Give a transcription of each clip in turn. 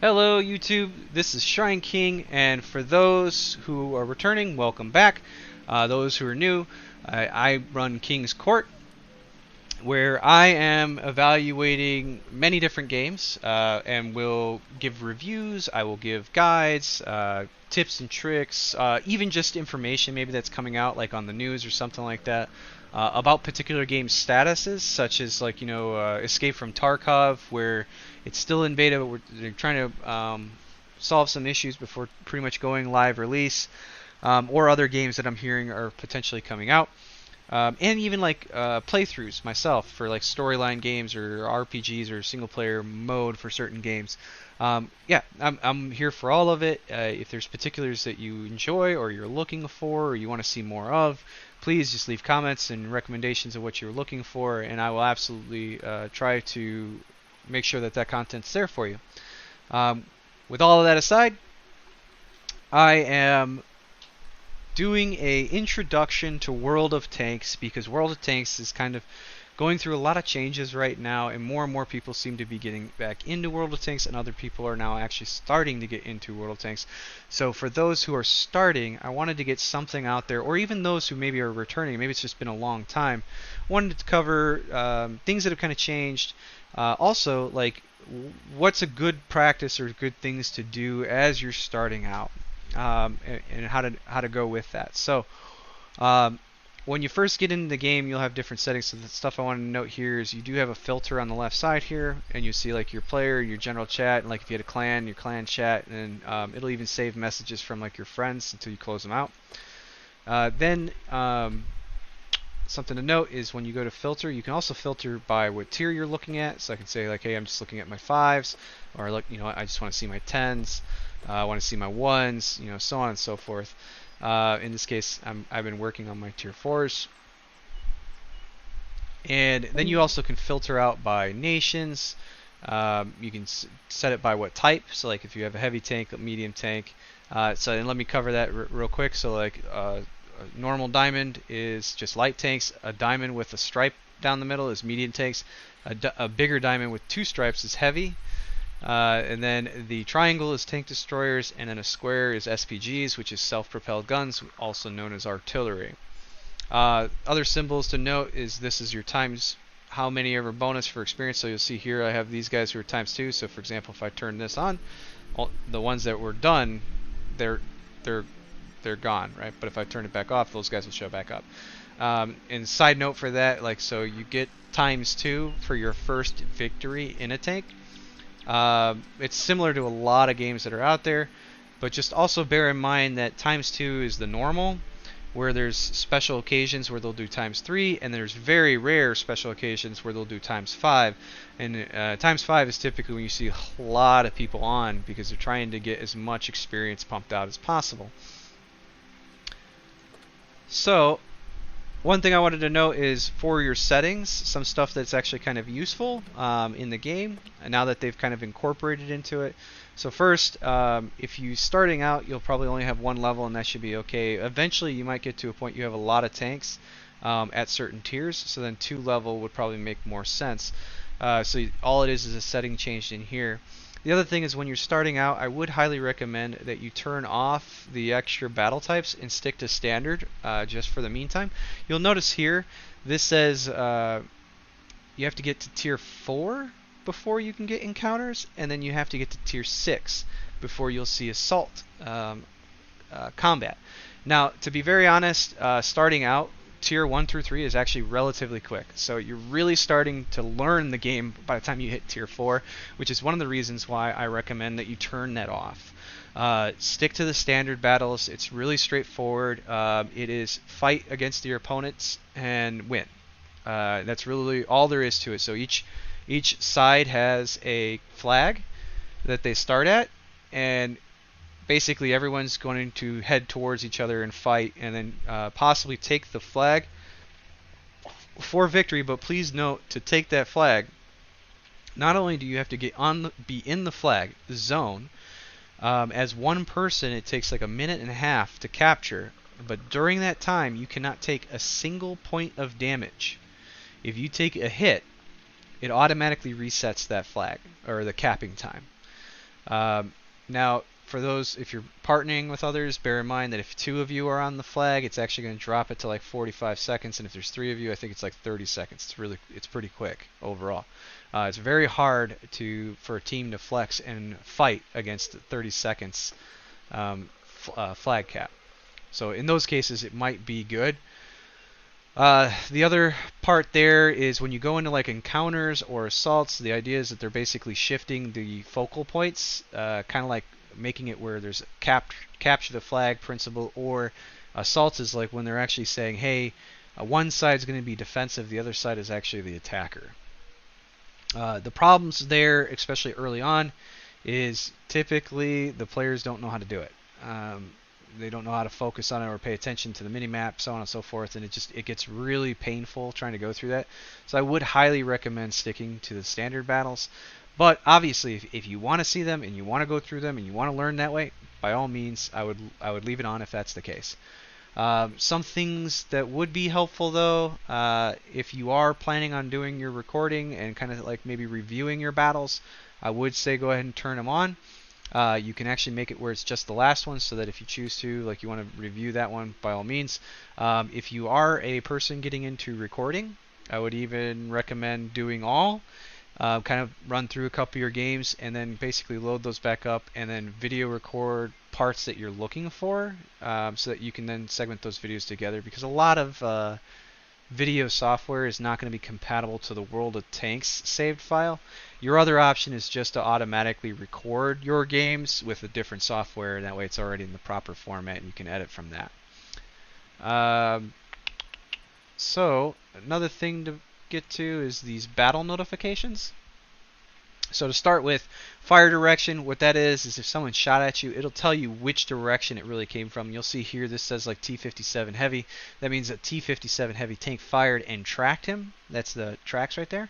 Hello YouTube, this is Shrine King, and for those who are returning, welcome back. Those who are new, I run King's Court, where I am evaluating many different games, and will give reviews, I will give guides, tips and tricks, even just information maybe that's coming out like on the news or something like that, about particular game statuses, such as Escape from Tarkov, where it's still in beta, but they're trying to solve some issues before pretty much going live release, or other games that I'm hearing are potentially coming out. And even like playthroughs myself for like storyline games or RPGs or single player mode for certain games. Yeah, I'm here for all of it. If there's particulars that you enjoy or you're looking for or you want to see more of, please just leave comments and recommendations of what you're looking for, and I will absolutely try to make sure that that content's there for you. With all of that aside, I am doing a introduction to World of Tanks because World of Tanks is kind of going through a lot of changes right now, and more people seem to be getting back into World of Tanks, and other people are now actually starting to get into World of Tanks. So for those who are starting, I wanted to get something out there, or even those who maybe are returning, maybe it's just been a long time, wanted to cover things that have kind of changed. Also, like what's a good practice or good things to do as you're starting out, and how to go with that. So when you first get into the game, you'll have different settings. So the stuff I want to note here is you do have a filter on the left side here, and you see like your player, your general chat, and like if you had a clan, your clan chat, and it'll even save messages from like your friends until you close them out. Then something to note is when you go to filter, you can also filter by what tier you're looking at. So I can say like, hey, I'm just looking at my 5s, or look, I just want to see my 10s. I want to see my 1s, so on and so forth. In this case, I've been working on my tier 4s. And then you also can filter out by nations. You can set it by what type. So like if you have a heavy tank, a medium tank. And let me cover that real quick. So like a normal diamond is just light tanks. A diamond with a stripe down the middle is medium tanks. A bigger diamond with 2 stripes is heavy. And then the triangle is tank destroyers, and then a square is SPGs, which is self-propelled guns, also known as artillery. Other symbols to note is this is your times how many ever bonus for experience. So you'll see here I have these guys who are times 2. So for example, if I turn this on, the ones that were done, they're gone, right? But if I turn it back off, those guys will show back up. And side note for that, like so you get times 2 for your first victory in a tank. It's similar to a lot of games that are out there, but just also bear in mind that times 2 is the normal, where there's special occasions where they'll do times 3, and there's very rare special occasions where they'll do times 5. And times 5 is typically when you see a lot of people on because they're trying to get as much experience pumped out as possible. So one thing I wanted to note is for your settings, some stuff that's actually kind of useful in the game, and now that they've kind of incorporated into it. So first, if you're starting out, you'll probably only have 1 level, and that should be okay. Eventually, you might get to a point you have a lot of tanks at certain tiers, so then 2 level would probably make more sense. So all it is a setting changed in here. The other thing is when you're starting out, I would highly recommend that you turn off the extra battle types and stick to standard just for the meantime. You'll notice here, this says you have to get to tier 4 before you can get encounters, and then you have to get to tier 6 before you'll see assault combat. Now, to be very honest, starting out, tier 1 through 3 is actually relatively quick. So you're really starting to learn the game by the time you hit tier 4, which is one of the reasons why I recommend that you turn that off. Stick to the standard battles. It's really straightforward. It is fight against your opponents and win. That's really all there is to it. So each side has a flag that they start at, and basically everyone's going to head towards each other and fight, and then possibly take the flag for victory. But please note, to take that flag, not only do you have to be in the flag zone, as one person it takes like a minute and a half to capture, but during that time you cannot take a single point of damage. If you take a hit, it automatically resets that flag, or the capping time. Now, for those, if you're partnering with others, bear in mind that if 2 of you are on the flag, it's actually going to drop it to like 45 seconds, and if there's 3 of you, I think it's like 30 seconds. It's pretty quick overall. It's very hard for a team to flex and fight against 30 seconds flag cap. So in those cases, it might be good. The other part there is when you go into like encounters or assaults, the idea is that they're basically shifting the focal points, kind of like making it where there's capture the flag principle, or assaults is like when they're actually saying, hey, one side's going to be defensive, the other side is actually the attacker. The problems there, especially early on, is typically the players don't know how to do it. They don't know how to focus on it or pay attention to the mini-map, so on and so forth, and it gets really painful trying to go through that. So I would highly recommend sticking to the standard battles. But obviously, if you want to see them and you want to go through them and you want to learn that way, by all means, I would leave it on if that's the case. Some things that would be helpful though, if you are planning on doing your recording and kind of like maybe reviewing your battles, I would say go ahead and turn them on. You can actually make it where it's just the last one, so that if you choose to, like you want to review that one, by all means. If you are a person getting into recording, I would even recommend doing all. Kind of run through a couple of your games and then basically load those back up and then video record parts that you're looking for, so that you can then segment those videos together, because a lot of video software is not going to be compatible to the World of Tanks saved file. Your other option is just to automatically record your games with a different software, and that way it's already in the proper format and you can edit from that. So another thing to get to is these battle notifications. So to start with, fire direction, what that is if someone shot at you, it'll tell you which direction it really came from. You'll see here this says like T-57 Heavy. That means that T-57 Heavy tank fired and tracked him. That's the tracks right there.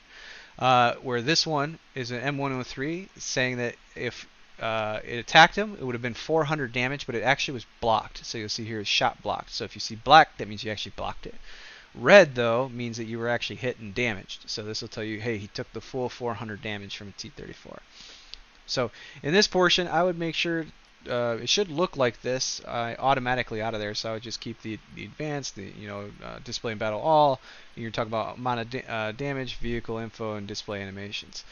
Where this one is an M103 saying that if it attacked him, it would have been 400 damage, but it actually was blocked. So you'll see here is shot blocked. So if you see black, that means you actually blocked it. Red, though, means that you were actually hit and damaged. So this will tell you, hey, he took the full 400 damage from a T-34. So in this portion, I would make sure it should look like this automatically out of there. So I would just keep the advanced, display and battle all. You're talking about amount of damage, vehicle info, and display animations.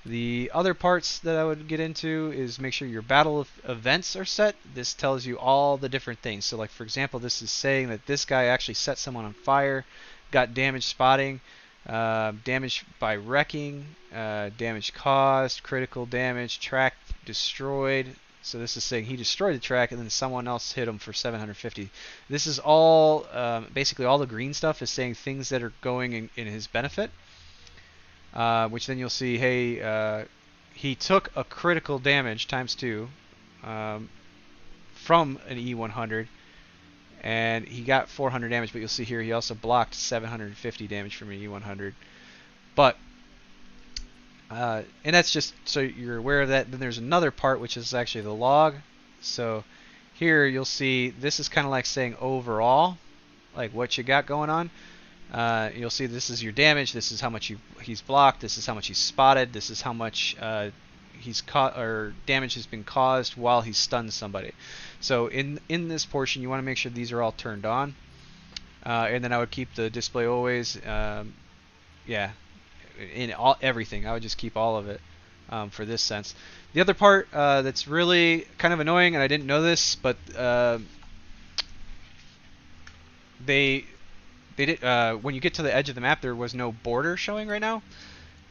The other parts that I would get into is make sure your battle events are set. This tells you all the different things. So like for example, this is saying that this guy actually set someone on fire, got damage spotting, damage by wrecking, damage caused, critical damage, track destroyed. So this is saying he destroyed the track and then someone else hit him for 750. This is all, basically all the green stuff is saying things that are going in his benefit. Which then you'll see, hey, he took a critical damage ×2 from an E100, and he got 400 damage, but you'll see here he also blocked 750 damage from an E100. But, and that's just so you're aware of that. Then there's another part, which is actually the log. So here you'll see this is kind of like saying overall, like what you got going on. You'll see this is your damage, this is how much he's blocked, this is how much he's spotted, this is how much he's caught or damage has been caused while he's stunned somebody. So in this portion, you want to make sure these are all turned on, and then I would keep the display always, yeah, in everything. I would just keep all of it for this sense. The other part that's really kind of annoying, and I didn't know this, but when you get to the edge of the map, there was no border showing right now.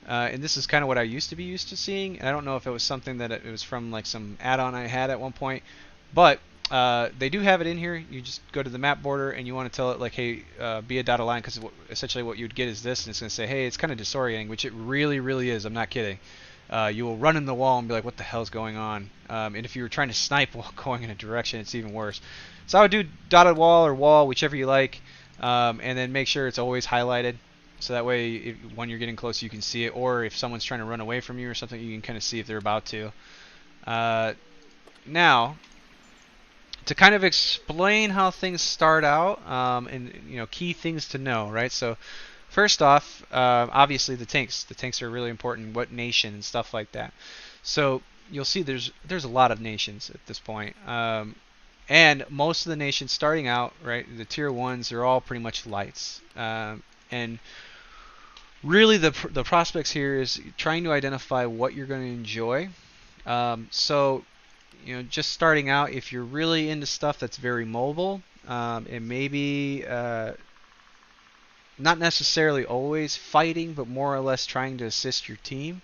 And this is kind of what I used to be used to seeing. And I don't know if it was something that it was from like some add-on I had at one point. But they do have it in here. You just go to the map border and you want to tell it like, hey, be a dotted line, because essentially what you'd get is this, and it's going to say, hey, it's kind of disorienting, which it really, really is. I'm not kidding. You will run in the wall and be like, what the hell's going on? And if you were trying to snipe while going in a direction, it's even worse. So I would do dotted wall or wall, whichever you like. And then make sure it's always highlighted, so that way when you're getting close you can see it, or if someone's trying to run away from you or something, you can kind of see if they're about to. Now, to kind of explain how things start out, and key things to know, right? So first off, obviously the tanks are really important, what nation and stuff like that. So you'll see there's a lot of nations at this point. And most of the nations starting out, right, the tier ones, they're all pretty much lights. And really, the prospects here is trying to identify what you're going to enjoy. So, just starting out, if you're really into stuff that's very mobile, and maybe not necessarily always fighting, but more or less trying to assist your team,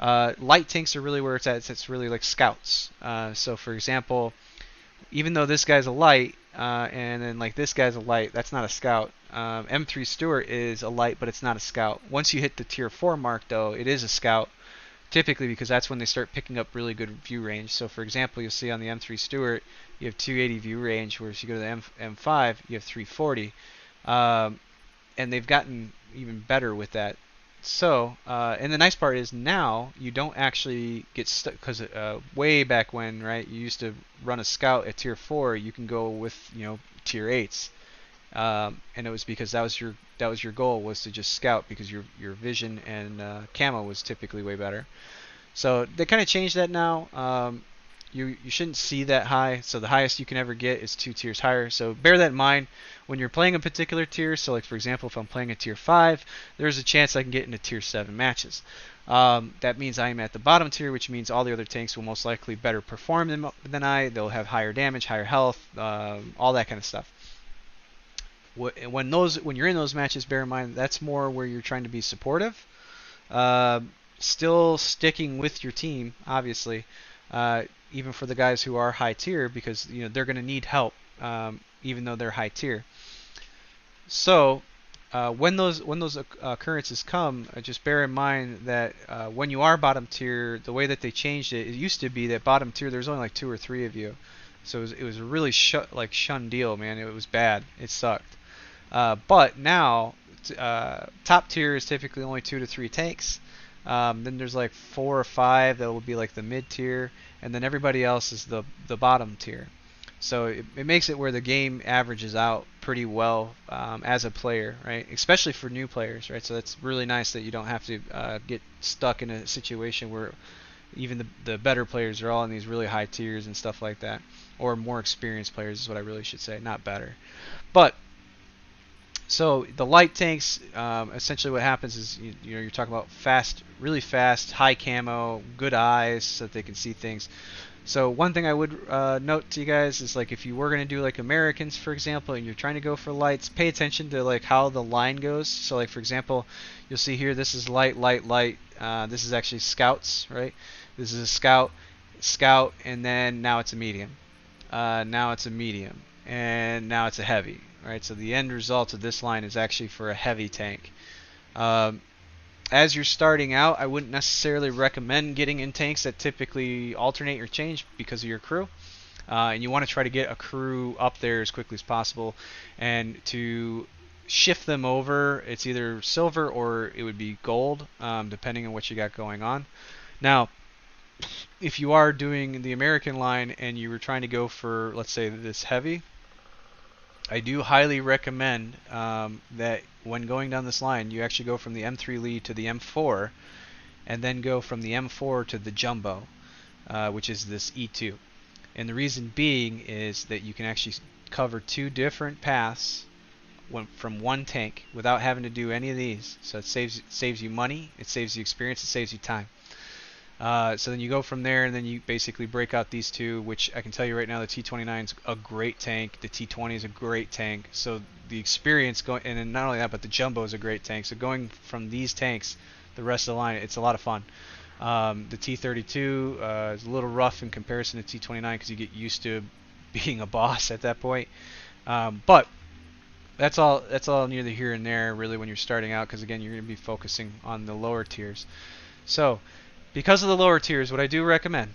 light tanks are really where it's at. It's really like scouts. So, for example, even though this guy's a light, and then like this guy's a light, that's not a scout. M3 Stuart is a light, but it's not a scout. Once you hit the tier 4 mark, though, it is a scout, typically because that's when they start picking up really good view range. So, for example, you'll see on the M3 Stuart, you have 280 view range, whereas you go to the M5, you have 340. And they've gotten even better with that. So, and the nice part is now you don't actually get stuck, because way back when, right, you used to run a scout at tier 4, you can go with, tier 8s. And it was because that was your goal, was to just scout, because your vision and camo was typically way better. So they kind of changed that now. You shouldn't see that high, so the highest you can ever get is 2 tiers higher. So bear that in mind when you're playing a particular tier. So like, for example, if I'm playing a tier 5, there's a chance I can get into tier 7 matches. That means I'm at the bottom tier, which means all the other tanks will most likely better perform than I. They'll have higher damage, higher health, all that kind of stuff. When you're in those matches, bear in mind that's more where you're trying to be supportive, still sticking with your team, obviously, even for the guys who are high tier, because they're going to need help, even though they're high tier. So when those occurrences come, just bear in mind that when you are bottom tier, the way that they changed it, it used to be that bottom tier there's only like 2 or 3 of you, so it was a really shun deal, man. It was bad. It sucked. But now, top tier is typically only 2 to 3 tanks. Then there's like 4 or 5 that will be like the mid tier, and then everybody else is the bottom tier. So it makes it where the game averages out pretty well as a player, right? Especially for new players, right? So that's really nice that you don't have to get stuck in a situation where even the better players are all in these really high tiers and stuff like that, or more experienced players is what I really should say, not better. But so the light tanks, essentially what happens is you're talking about fast, really fast, high camo, good eyes so that they can see things. So one thing I would note to you guys is, like, if you were going to do like Americans, for example, and you're trying to go for lights, pay attention to like how the line goes. So like, for example, you'll see here this is light, light, light. This is actually scouts, right? This is a scout, scout, and then now it's a medium. Now it's a medium, and now it's a heavy. Right, so the end result of this line is actually for a heavy tank. As you're starting out, I wouldn't necessarily recommend getting in tanks that typically alternate or change because of your crew. And you want to try to get a crew up there as quickly as possible. And to shift them over, it's either silver or it would be gold, depending on what you got going on. Now, if you are doing the American line and you were trying to go for, let's say, this heavy, I do highly recommend that when going down this line, you actually go from the M3 lead to the M4, and then go from the M4 to the Jumbo, which is this E2. And the reason being is that you can actually cover 2 different paths from one tank without having to do any of these. So it saves you money, it saves you experience, it saves you time. So then you go from there, and then you basically break out these 2, which I can tell you right now, the T29 is a great tank, the T20 is a great tank. So the experience going, and then not only that, but the Jumbo is a great tank. So going from these tanks, the rest of the line, it's a lot of fun. The T32 is a little rough in comparison to T29 because you get used to being a boss at that point. But that's all neither here and there really when you're starting out, because again, you're going to be focusing on the lower tiers. So because of the lower tiers, what I do recommend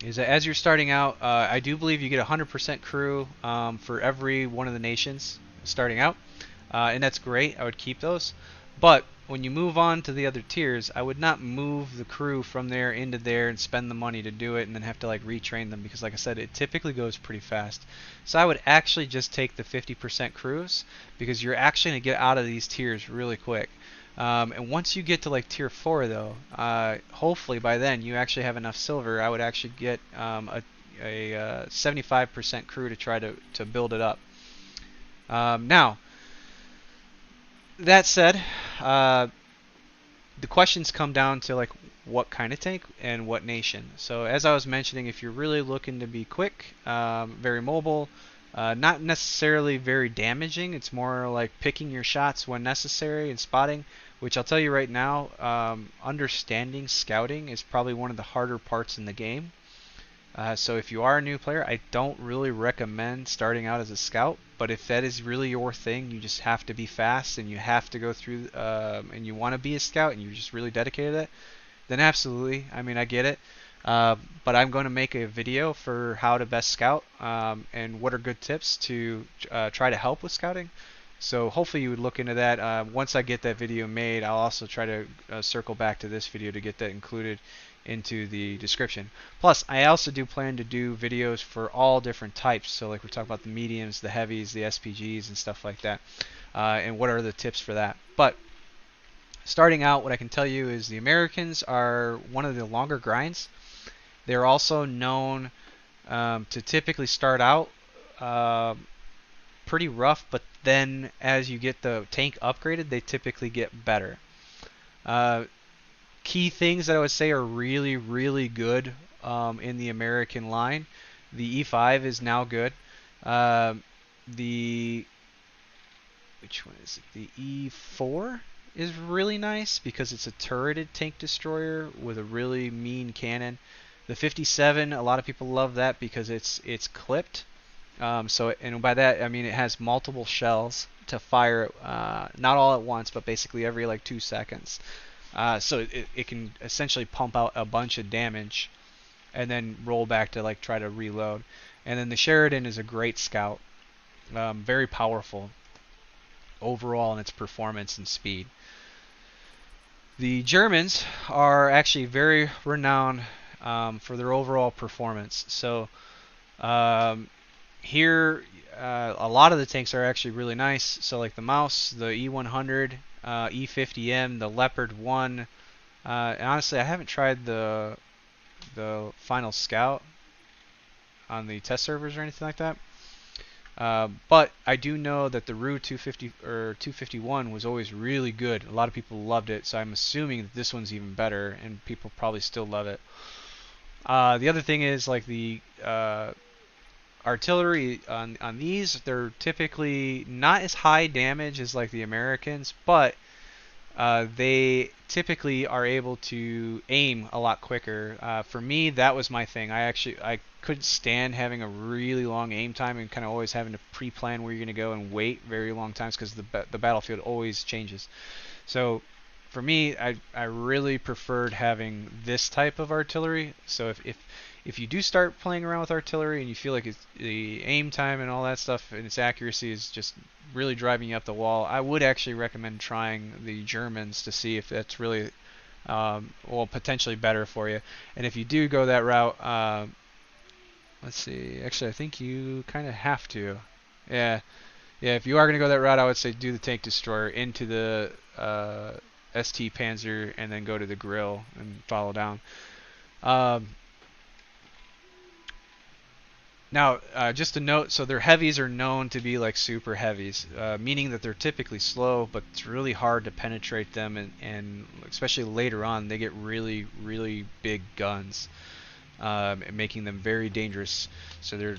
is that as you're starting out, I do believe you get 100% crew for every one of the nations starting out, and that's great. I would keep those. But when you move on to the other tiers, I would not move the crew from there into there and spend the money to do it and then have to like retrain them, because like I said, it typically goes pretty fast. So I would actually just take the 50% crews, because you're actually going to get out of these tiers really quick. And once you get to like tier 4 though, hopefully by then you actually have enough silver. I would actually get a 75% crew to try to build it up. Now, that said, the questions come down to like what kind of tank and what nation. So as I was mentioning, if you're really looking to be quick, very mobile, not necessarily very damaging, it's more like picking your shots when necessary and spotting, which I'll tell you right now, understanding scouting is probably one of the harder parts in the game. So if you are a new player, I don't really recommend starting out as a scout. But if that is really your thing, you just have to be fast and you have to go through, and you want to be a scout and you're just really dedicated to it, then absolutely. I mean, I get it. But I'm going to make a video for how to best scout and what are good tips to try to help with scouting. So hopefully you would look into that. Once I get that video made, I'll also try to circle back to this video to get that included into the description. Plus, I also do plan to do videos for all different types. So like we're talking about the mediums, the heavies, the SPGs, and stuff like that. And what are the tips for that. But starting out, what I can tell you is the Americans are one of the longer grinds. They're also known to typically start out pretty rough, but then as you get the tank upgraded, they typically get better. Key things that I would say are really, really good in the American line. The E5 is now good. Which one is it? The E4 is really nice because it's a turreted tank destroyer with a really mean cannon. The 57, a lot of people love that because it's clipped. And by that I mean it has multiple shells to fire, not all at once, but basically every like 2 seconds. So it can essentially pump out a bunch of damage and then roll back to like try to reload. And then the Sheridan is a great scout, very powerful overall in its performance and speed. The Germans are actually very renowned for their overall performance. So here a lot of the tanks are actually really nice. So like the Maus, the E100, E50M, the Leopard 1. And honestly, I haven't tried the Final Scout on the test servers or anything like that. But I do know that the Ru 250 or 251 was always really good. A lot of people loved it, so I'm assuming that this one's even better, and people probably still love it. The other thing is like the artillery on these, they're typically not as high damage as like the Americans, but they typically are able to aim a lot quicker. For me, that was my thing. I couldn't stand having a really long aim time and kind of always having to pre-plan where you're going to go and wait very long times because the battlefield always changes. So for me, I really preferred having this type of artillery. So if you do start playing around with artillery and you feel like the aim time and all that stuff and its accuracy is just really driving you up the wall, I would actually recommend trying the Germans to see if that's really potentially better for you. And if you do go that route, let's see, actually I think you kind of have to. Yeah, if you are going to go that route, I would say do the tank destroyer into the ST Panzer and then go to the grill and follow down. Now, just a note, so their heavies are known to be like super heavies, meaning that they're typically slow, but it's really hard to penetrate them, and especially later on, they get really, really big guns, making them very dangerous. So they're,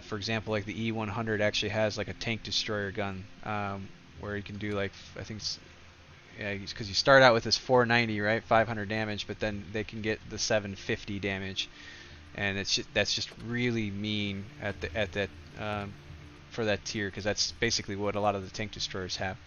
for example, like the E100 actually has like a tank destroyer gun, where you can do like, I think it's, yeah, because you start out with this 490, right, 500 damage, but then they can get the 750 damage. And that's just really mean at that for that tier, because that's basically what a lot of the tank destroyers have.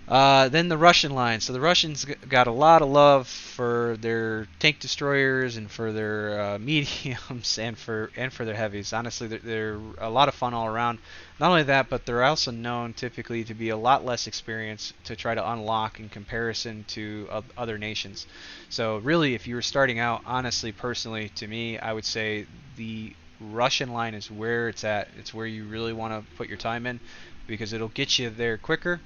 Then the Russian line. So the Russians got a lot of love for their tank destroyers and for their mediums and for their heavies. Honestly, they're a lot of fun all around. Not only that, but they're also known typically to be a lot less experienced to try to unlock in comparison to other nations. So really, if you were starting out, honestly, personally, to me, I would say the Russian line is where it's at. It's where you really want to put your time in, because it'll get you there quicker.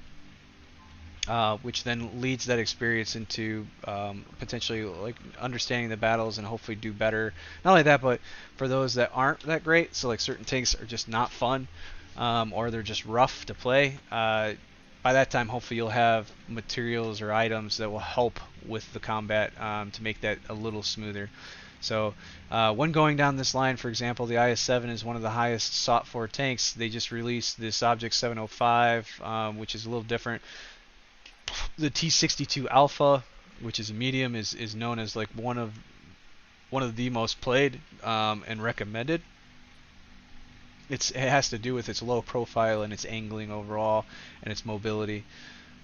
which then leads that experience into potentially like understanding the battles and hopefully do better. Not only that, but for those that aren't that great, so like certain tanks are just not fun, or they're just rough to play. By that time, hopefully you'll have materials or items that will help with the combat to make that a little smoother. So when going down this line, for example, the IS-7 is one of the highest sought for tanks. They just released this Object 705, which is a little different. The T-62 Alpha, which is a medium, is known as like one of the most played and recommended. It has to do with its low profile and its angling overall and its mobility.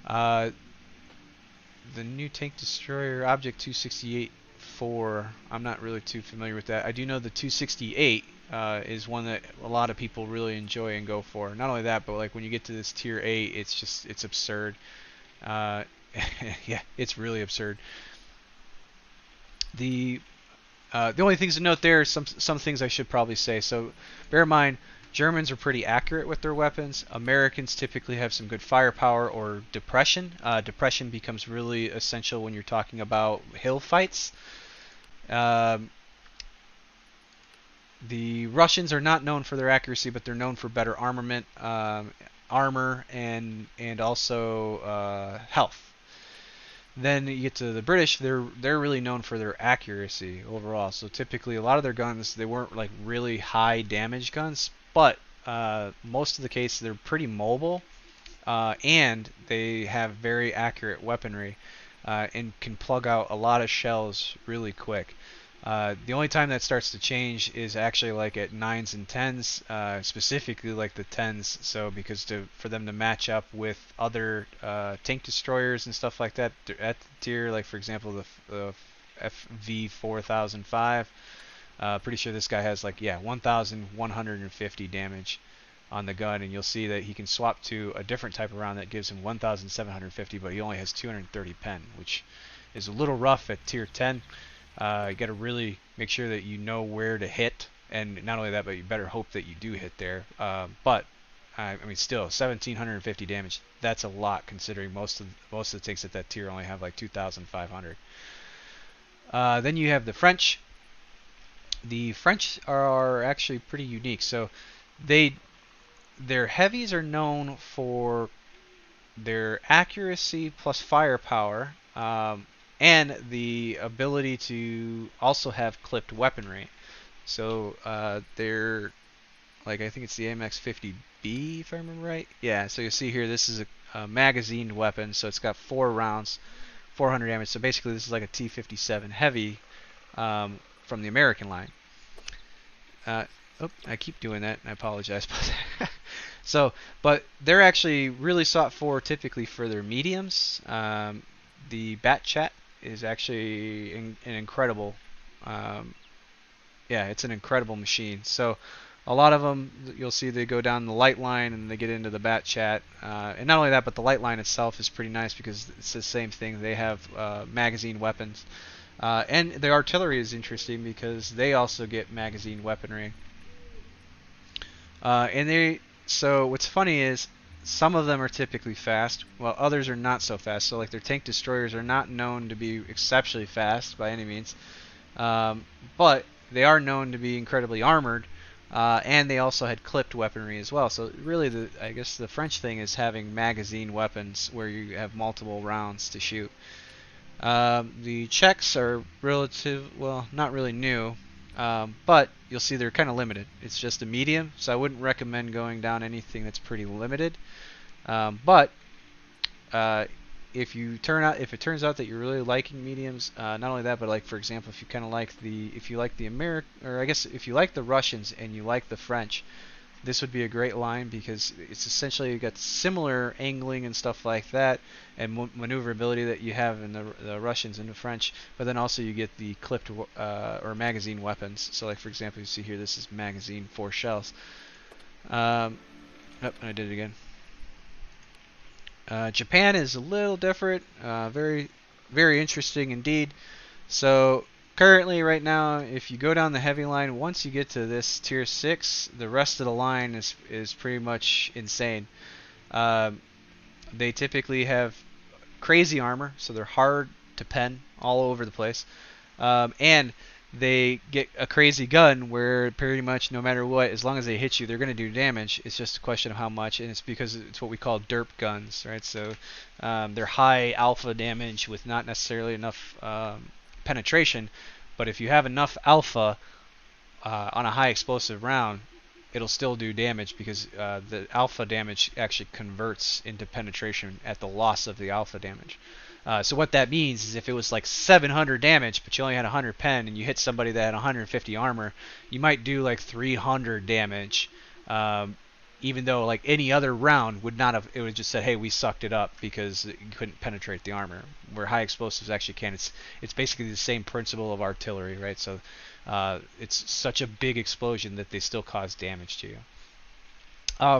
The new tank destroyer Object 268-4, I'm not really too familiar with that. I do know the 268 is one that a lot of people really enjoy and go for. Not only that, but like when you get to this tier 8, it's absurd. Yeah, it's really absurd. The only things to note there are some things I should probably say. So bear in mind, Germans are pretty accurate with their weapons. Americans typically have some good firepower or depression. Depression becomes really essential when you're talking about hill fights. The Russians are not known for their accuracy, but they're known for better armament, armor, and also health. Then you get to the British, they're really known for their accuracy overall. So typically a lot of their guns, they weren't like really high damage guns, but most of the cases they're pretty mobile, and they have very accurate weaponry, and can plug out a lot of shells really quick. The only time that starts to change is actually like at 9s and 10s, specifically like the 10s. So because for them to match up with other tank destroyers and stuff like that at the tier, like for example the FV4005. Pretty sure this guy has like 1,150 damage on the gun, and you'll see that he can swap to a different type of round that gives him 1,750, but he only has 230 pen, which is a little rough at tier 10. You got to really make sure that you know where to hit, and not only that, but you better hope that you do hit there. But I mean, still 1,750 damage. That's a lot considering most of the tanks at that tier only have like 2,500. Then you have the French. The French are actually pretty unique. So their heavies are known for their accuracy plus firepower, and the ability to also have clipped weaponry. So they're like, I think it's the AMX 50B if I remember right. Yeah, so you see here this is a magazined weapon, so it's got 4 rounds, 400 damage. So basically this is like a T57 heavy from the American line. I keep doing that, and I apologize. So, but they're actually really sought for typically for their mediums. The Bat Chat is actually an incredible, it's an incredible machine. So a lot of them, you'll see they go down the light line and they get into the Bat Chat. And not only that, but the light line itself is pretty nice because it's the same thing. They have magazine weapons. And the artillery is interesting because they also get magazine weaponry. So what's funny is some of them are typically fast, while others are not so fast. So like their tank destroyers are not known to be exceptionally fast by any means, but they are known to be incredibly armored, and they also had clipped weaponry as well. So really, I guess the French thing is having magazine weapons where you have multiple rounds to shoot. The Czechs are not really new. But you'll see they're kind of limited. It's just a medium, so I wouldn't recommend going down anything that's pretty limited. But if it turns out that you're really liking mediums, not only that, but like for example, if you like the Russians and you like the French, this would be a great line because it's essentially got similar angling and stuff like that, and maneuverability that you have in the Russians and the French, but then also you get the clipped or magazine weapons. So like for example, you see here this is magazine 4 shells. I did it again. Japan is a little different, very very interesting indeed. So currently, right now, if you go down the heavy line, once you get to this tier 6, the rest of the line is pretty much insane. They typically have crazy armor, so they're hard to pen all over the place, and they get a crazy gun where pretty much no matter what, as long as they hit you, they're going to do damage. It's just a question of how much, and it's because it's what we call derp guns, right? So they're high alpha damage with not necessarily enough penetration, but if you have enough alpha on a high explosive round, it'll still do damage because the alpha damage actually converts into penetration at the loss of the alpha damage. So what that means is if it was like 700 damage, but you only had 100 pen, and you hit somebody that had 150 armor, you might do like 300 damage, even though like any other round would not have. It would just said, hey, we sucked it up because you couldn't penetrate the armor. Where high explosives actually can. It's basically the same principle of artillery, right? So it's such a big explosion that they still cause damage to you.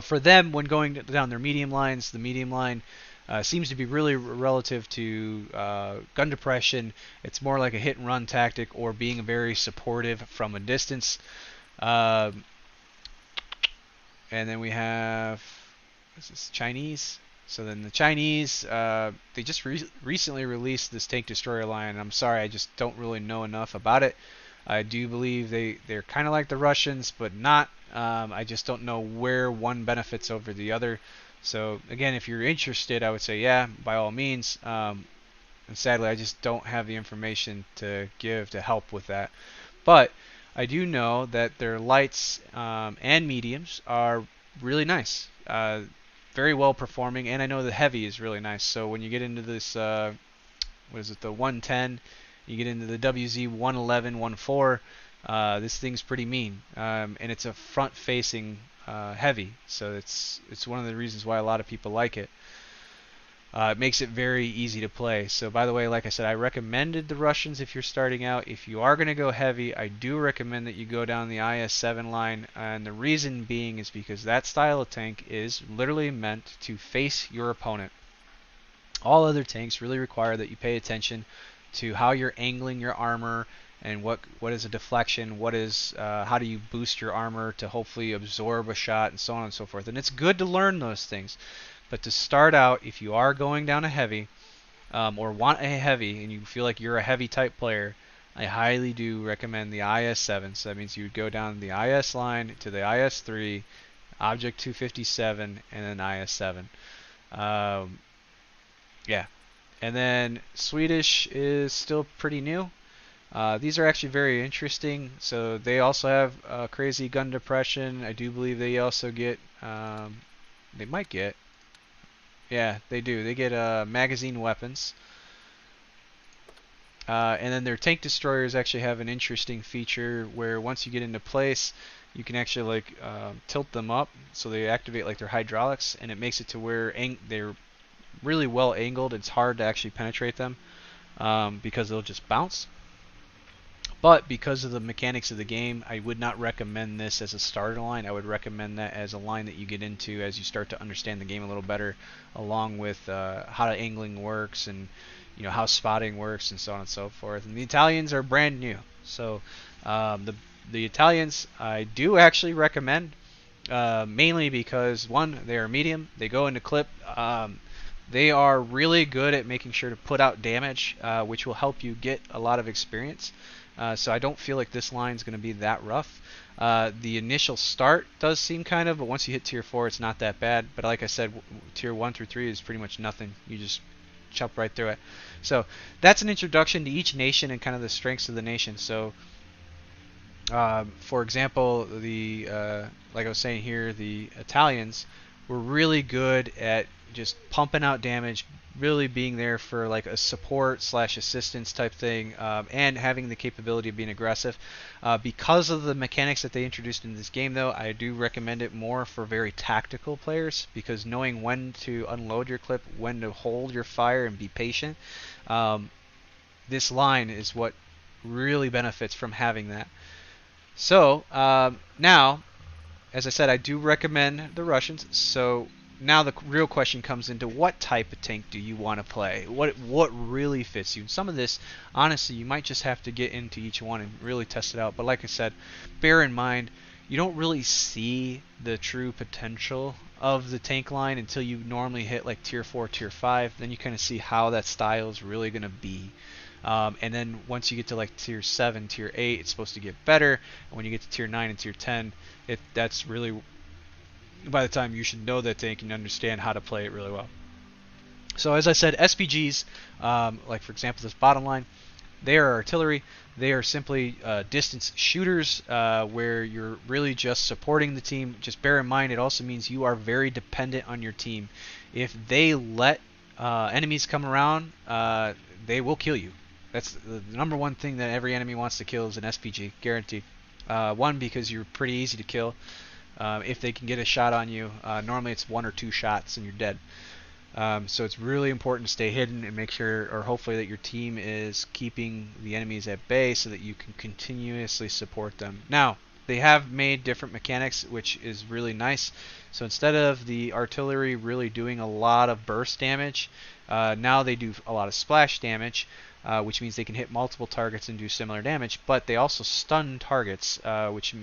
For them, when going down their medium lines, the medium line seems to be really relative to gun depression. It's more like a hit and run tactic or being very supportive from a distance. And then we have, what's this, Chinese. So then the Chinese, they just recently released this tank destroyer line. I'm sorry, I just don't really know enough about it. I do believe they're kind of like the Russians, but not. I just don't know where one benefits over the other. So again, if you're interested, I would say yeah, by all means. And sadly, I just don't have the information to give to help with that. But I do know that their lights and mediums are really nice, very well performing, and I know the heavy is really nice. So when you get into this, what is it, the 110, you get into the WZ 111, 14. This thing's pretty mean, and it's a front-facing heavy, so it's one of the reasons why a lot of people like it. It makes it very easy to play. So by the way, like I said, I recommended the Russians if you're starting out. If you are going to go heavy, I do recommend that you go down the IS-7 line, and the reason being is because that style of tank is literally meant to face your opponent. All other tanks really require that you pay attention to how you're angling your armor, and what is a deflection, what is how do you boost your armor to hopefully absorb a shot, and so on and so forth. And it's good to learn those things, but to start out, if you are going down a heavy or want a heavy and you feel like you're a heavy type player, I highly do recommend the IS-7. So that means you would go down the IS line to the IS-3, Object 257, and then IS-7. Yeah, and then Swedish is still pretty new. These are actually very interesting. So they also have crazy gun depression. I do believe they also get, they might get, yeah, they do. They get magazine weapons. And then their tank destroyers actually have an interesting feature where once you get into place, you can actually like tilt them up so they activate like their hydraulics, and it makes it to where they're really well angled. It's hard to actually penetrate them because they'll just bounce. But because of the mechanics of the game, I would not recommend this as a starter line. I would recommend that as a line that you get into as you start to understand the game a little better, along with how angling works and how spotting works and so on and so forth. And the Italians are brand new, so the Italians I do actually recommend, mainly because one, they are medium, they go into clip. They are really good at making sure to put out damage, which will help you get a lot of experience. So I don't feel like this line is going to be that rough. The initial start does seem kind of, but once you hit tier 4, it's not that bad. But like I said, tier 1 through 3 is pretty much nothing. You just chop right through it. So that's an introduction to each nation and kind of the strengths of the nation. So for example, like I was saying here, the Italians were really good at just pumping out damage, really being there for like a support / assistance type thing, and having the capability of being aggressive. Because of the mechanics that they introduced in this game, though, I do recommend it more for very tactical players, because knowing when to unload your clip, when to hold your fire and be patient, this line is what really benefits from having that. So now, as I said, I do recommend the Russians. So now the real question comes into what type of tank do you want to play? What really fits you? And some of this, honestly, you might just have to get into each one and really test it out. But like I said, bear in mind, you don't really see the true potential of the tank line until you normally hit like tier 4, tier 5. Then you kind of see how that style is really going to be. And then once you get to like tier 7, tier 8, it's supposed to get better. And when you get to tier 9 and tier 10, that's really, by the time you should know that tank and understand how to play it really well. So as I said, SPGs, like for example this bottom line, they are artillery. They are simply distance shooters where you're really just supporting the team. Just bear in mind, it also means you are very dependent on your team. If they let enemies come around, they will kill you. That's the number one thing that every enemy wants to kill is an SPG, guaranteed. One, because you're pretty easy to kill. If they can get a shot on you, normally it's 1 or 2 shots and you're dead. So it's really important to stay hidden and make sure, or hopefully, that your team is keeping the enemies at bay so that you can continuously support them. Now, they have made different mechanics, which is really nice. So instead of the artillery really doing a lot of burst damage, now they do a lot of splash damage, which means they can hit multiple targets and do similar damage, but they also stun targets, which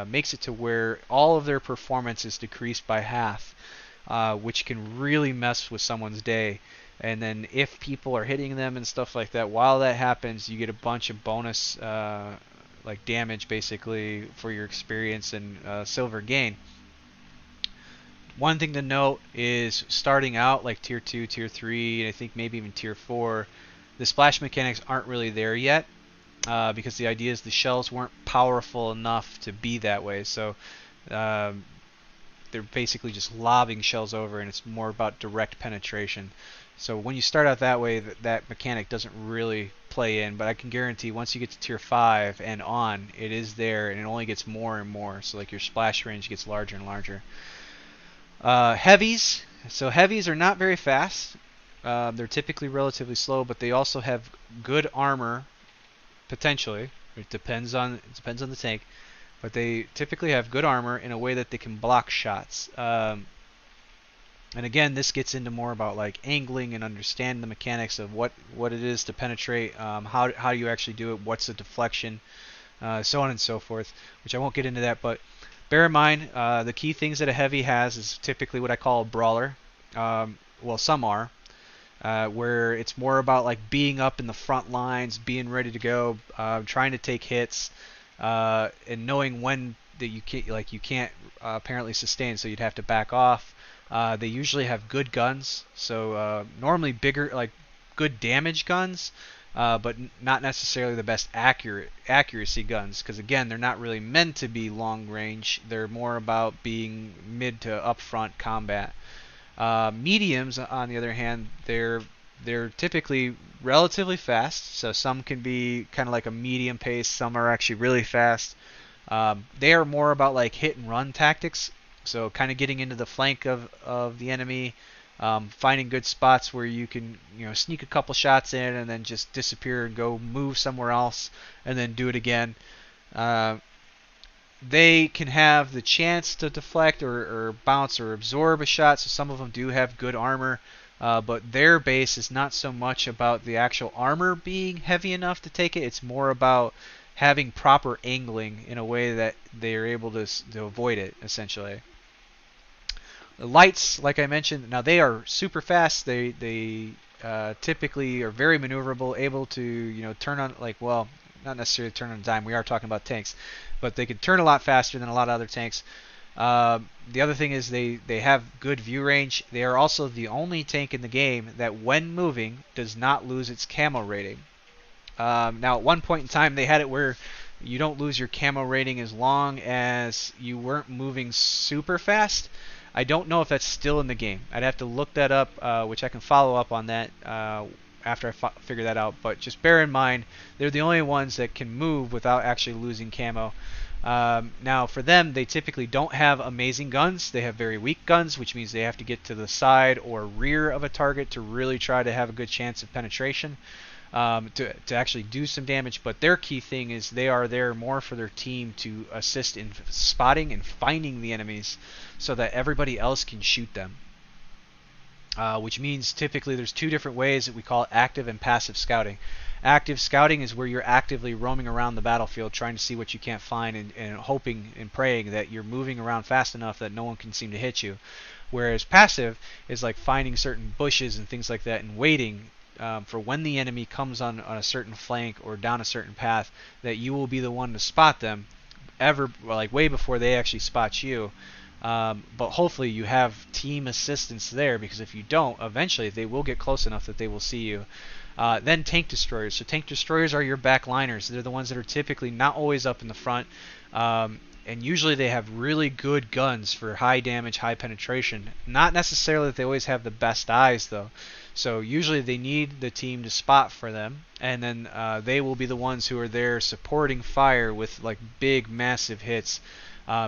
makes it to where all of their performance is decreased by half. Which can really mess with someone's day. And then if people are hitting them and stuff like that, while that happens, you get a bunch of bonus like damage basically for your experience and silver gain. One thing to note is starting out like tier 2, tier 3, and I think maybe even tier 4, the splash mechanics aren't really there yet because the idea is the shells weren't powerful enough to be that way. So they're basically just lobbing shells over, and it's more about direct penetration. So when you start out that way, that mechanic doesn't really play in, but I can guarantee once you get to tier 5 and on, it is there, and it only gets more and more. So like your splash range gets larger and larger. Heavies. So heavies are not very fast. They're typically relatively slow, but they also have good armor, potentially. It depends on the tank. But they typically have good armor in a way that they can block shots. And again, this gets into more about like angling and understanding the mechanics of what it is to penetrate, how do you actually do it, what's the deflection, so on and so forth, which I won't get into that. But bear in mind, the key things that a heavy has is typically what I call a brawler. Well, some are. Where it's more about like being up in the front lines, being ready to go, trying to take hits, and knowing when that you can't apparently sustain, so you'd have to back off. They usually have good guns, so normally bigger, like good damage guns, but not necessarily the best accuracy guns, because again, they're not really meant to be long range. They're more about being mid to upfront combat. Mediums, on the other hand, they're typically relatively fast, so some can be kind of like a medium pace, some are actually really fast. They are more about like hit and run tactics, so kind of getting into the flank of the enemy, finding good spots where you can sneak a couple shots in and then just disappear and go move somewhere else and then do it again. They can have the chance to deflect or bounce or absorb a shot, so some of them do have good armor. But their base is not so much about the actual armor being heavy enough to take it. It's more about having proper angling in a way that they are able to avoid it, essentially. The lights, like I mentioned, now they are super fast. They typically are very maneuverable, able to turn on, like, well, not necessarily turn on a dime. We are talking about tanks, but they can turn a lot faster than a lot of other tanks. The other thing is they have good view range. They are also the only tank in the game that when moving does not lose its camo rating. Now at one point in time they had it where you don't lose your camo rating as long as you weren't moving super fast. I don't know if that's still in the game. I'd have to look that up, which I can follow up on that after I figure that out. But just bear in mind, they're the only ones that can move without actually losing camo. Now for them, they typically don't have amazing guns. They have very weak guns, which means they have to get to the side or rear of a target to really try to have a good chance of penetration, to actually do some damage. But their key thing is they are there more for their team to assist in spotting and finding the enemies so that everybody else can shoot them. Which means typically there's two different ways that we call active and passive scouting. Active scouting is where you're actively roaming around the battlefield trying to see what you can't find, and hoping and praying that you're moving around fast enough that no one can seem to hit you. Whereas passive is like finding certain bushes and things like that and waiting for when the enemy comes on a certain flank or down a certain path, that you will be the one to spot them like way before they actually spot you. But hopefully you have team assistance there, because if you don't, eventually they will get close enough that they will see you. Then tank destroyers. So tank destroyers are your backliners. They're the ones that are typically not always up in the front, and usually they have really good guns for high damage, high penetration. Not necessarily that they always have the best eyes though. So usually they need the team to spot for them, and then they will be the ones who are there supporting fire with like big, massive hits.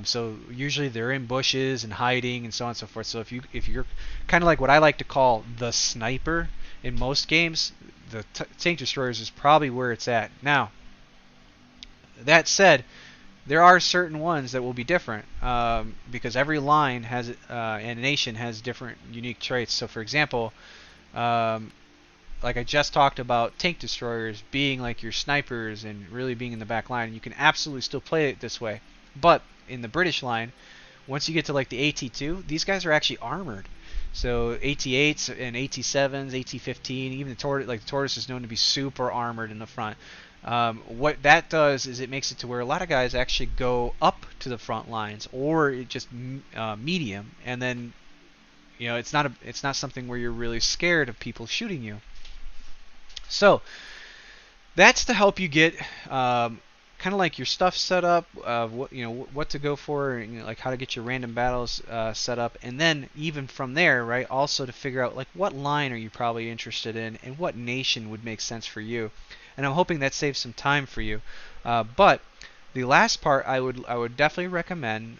So usually they're in bushes and hiding and so on and so forth. So if you're kind of like what I like to call the sniper in most games, the tank destroyers is probably where it's at. Now, that said, there are certain ones that will be different, because every line has and nation has different unique traits. So for example, like I just talked about, tank destroyers being like your snipers and really being in the back line, you can absolutely still play it this way. But in the British line, once you get to like the AT2, these guys are actually armored. So AT8s and AT7s, AT15, even the Tortoise is known to be super armored in the front. What that does is it makes it to where a lot of guys actually go up to the front lines, or just medium, and then it's not something where you're really scared of people shooting you. So that's to help you get kind of like your stuff set up, what to go for, and, like how to get your random battles set up, and then even from there, right, also to figure out like what line are you probably interested in and what nation would make sense for you. And I'm hoping that saves some time for you. But the last part I would definitely recommend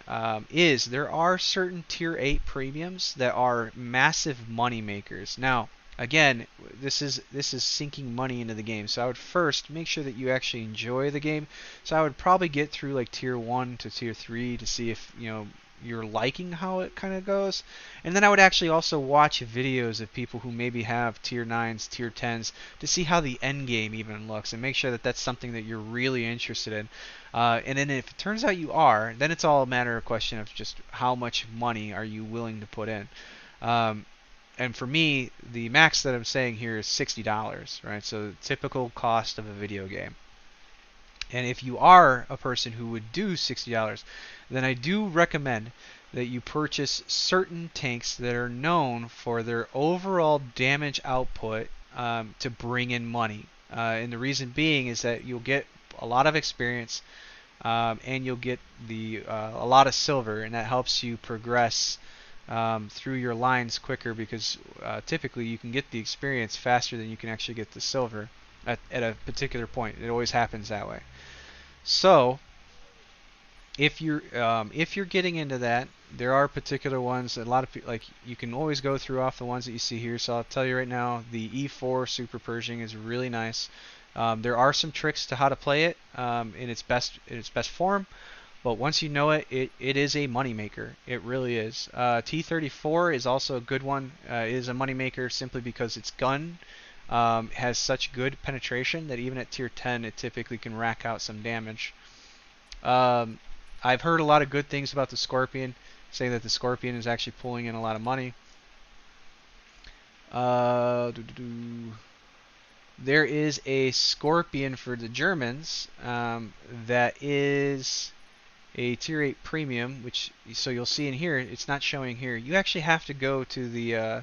is there are certain tier 8 premiums that are massive money makers. Now, again, this is sinking money into the game. So I would first make sure that you actually enjoy the game. So I would probably get through like tier 1 to tier 3 to see if you're liking how it kind of goes. And then I would actually also watch videos of people who maybe have tier 9s, tier 10s to see how the end game even looks, and make sure that that's something that you're really interested in. And then if it turns out you are, then it's all a matter of question of just how much money are you willing to put in. And for me, the max that I'm saying here is $60, right? So the typical cost of a video game. And if you are a person who would do $60, then I do recommend that you purchase certain tanks that are known for their overall damage output to bring in money. And the reason being is that you'll get a lot of experience, and you'll get a lot of silver, and that helps you progress through your lines quicker, because typically you can get the experience faster than you can actually get the silver at a particular point. It always happens that way. So if you're getting into that, there are particular ones that a lot of people, like, you can always go through off the ones that you see here. So I'll tell you right now, the E4 Super Pershing is really nice. There are some tricks to how to play it in its best form, but once you know it, it is a moneymaker. It really is. T-34 is also a good one. It is a moneymaker simply because its gun has such good penetration that even at tier 10 it typically can rack out some damage. I've heard a lot of good things about the Scorpion, saying that the Scorpion is actually pulling in a lot of money. There is a Scorpion for the Germans that is a tier 8 premium, which, so you'll see in here, it's not showing here. You actually have to go to the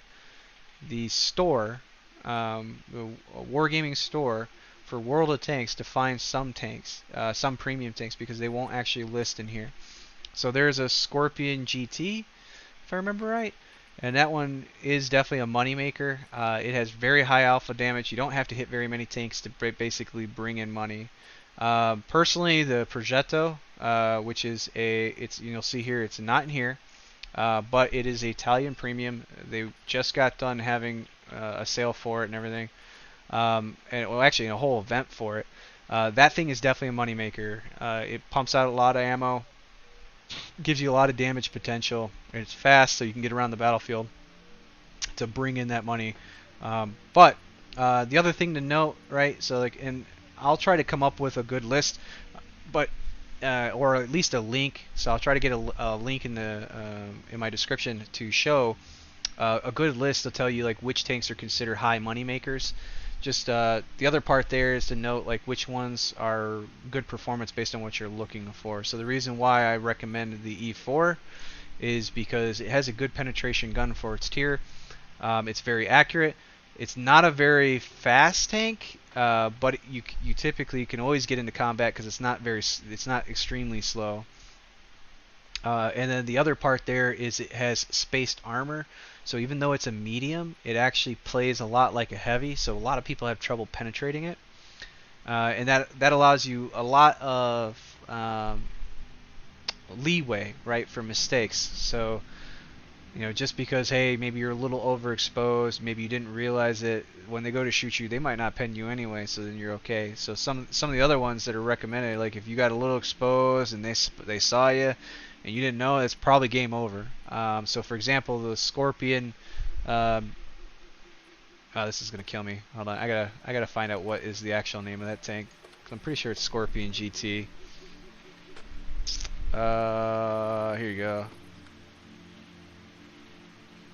store, the Wargaming store for World of Tanks to find some tanks, some premium tanks, because they won't actually list in here. So there's a Scorpion GT, if I remember right, and that one is definitely a moneymaker. It has very high alpha damage. You don't have to hit very many tanks to basically bring in money. Personally, the Progetto, which is you'll see here, it's not in here, but it is Italian premium. They just got done having a sale for it and everything, and well, actually a whole event for it. That thing is definitely a moneymaker. It pumps out a lot of ammo, gives you a lot of damage potential, and it's fast, so you can get around the battlefield to bring in that money. But The other thing to note, right? So like, and I'll try to come up with a good list, but or at least a link. So I'll try to get a link in my description to show a good list to tell you like which tanks are considered high money makers. Just the other part there is to note like which ones are good performance based on what you're looking for. So the reason why I recommend the E4 is because it has a good penetration gun for its tier. It's very accurate. It's not a very fast tank, but you typically can always get into combat because it's not extremely slow. And then the other part there is it has spaced armor. So even though it's a medium, it actually plays a lot like a heavy. So a lot of people have trouble penetrating it, and that allows you a lot of leeway, right, for mistakes. So just because, hey, maybe you're a little overexposed, maybe you didn't realize it, when they go to shoot you, they might not pen you anyway, so then you're okay. So some of the other ones that are recommended, like if you got a little exposed and they saw you and you didn't know, it's probably game over. So for example, the Scorpion, oh, this is gonna kill me. Hold on, I gotta find out what is the actual name of that tank. 'Cause I'm pretty sure it's Scorpion GT. Here you go.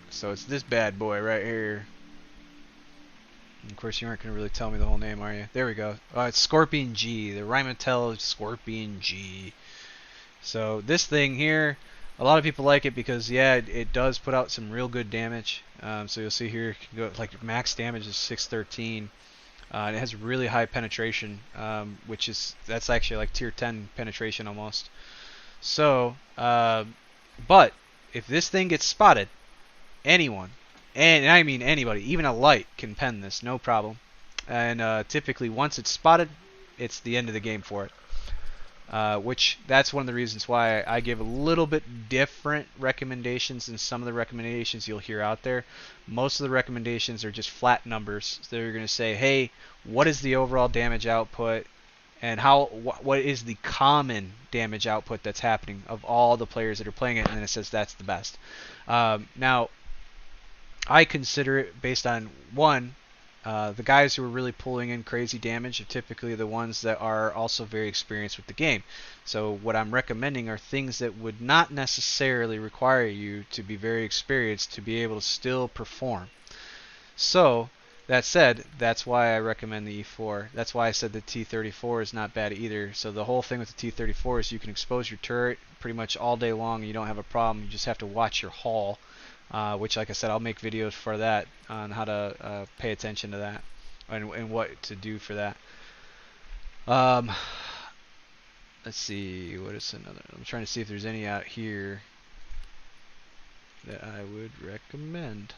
So it's this bad boy right here. And of course, you aren't going to really tell me the whole name, are you? There we go. It's Scorpion G, the Rheinmetall Scorpion G. So this thing here, a lot of people like it because, yeah, it does put out some real good damage. So you'll see here, like max damage is 613. And it has really high penetration, that's actually like tier 10 penetration almost. So, but if this thing gets spotted, anyone, and I mean anybody, even a light can pen this, no problem. And typically once it's spotted, it's the end of the game for it. Which that's one of the reasons why I give a little bit different recommendations than some of the recommendations you'll hear out there. Most of the recommendations are just flat numbers. So they're going to say, hey, what is the overall damage output, and what is the common damage output that's happening of all the players that are playing it, and then it says that's the best. Now, I consider it based on the guys who are really pulling in crazy damage are typically the ones that are also very experienced with the game. So what I'm recommending are things that would not necessarily require you to be very experienced to be able to still perform. So that said, that's why I recommend the E4. That's why I said the T-34 is not bad either. So the whole thing with the T-34 is you can expose your turret pretty much all day long and you don't have a problem. You just have to watch your haul. Which, like I said, I'll make videos for that on how to pay attention to that and what to do for that. Let's see, what is another? I'm trying to see if there's any out here that I would recommend.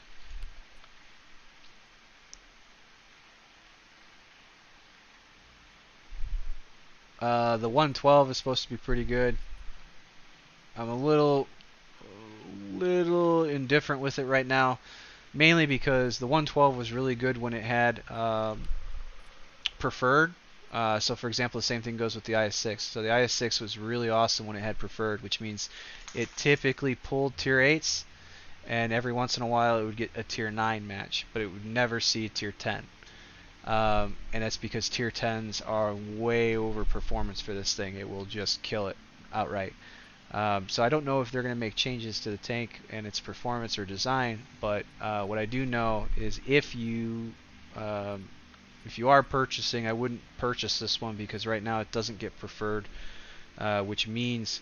The 112 is supposed to be pretty good. I'm a little indifferent with it right now, mainly because the 112 was really good when it had preferred. So for example, the same thing goes with the IS-6. So the IS-6 was really awesome when it had preferred, which means it typically pulled tier 8s, and every once in a while it would get a tier 9 match, but it would never see a tier 10. And that's because tier 10s are way over performance for this thing. It will just kill it outright. So I don't know if they're going to make changes to the tank and its performance or design, but what I do know is if you are purchasing, I wouldn't purchase this one because right now it doesn't get preferred, which means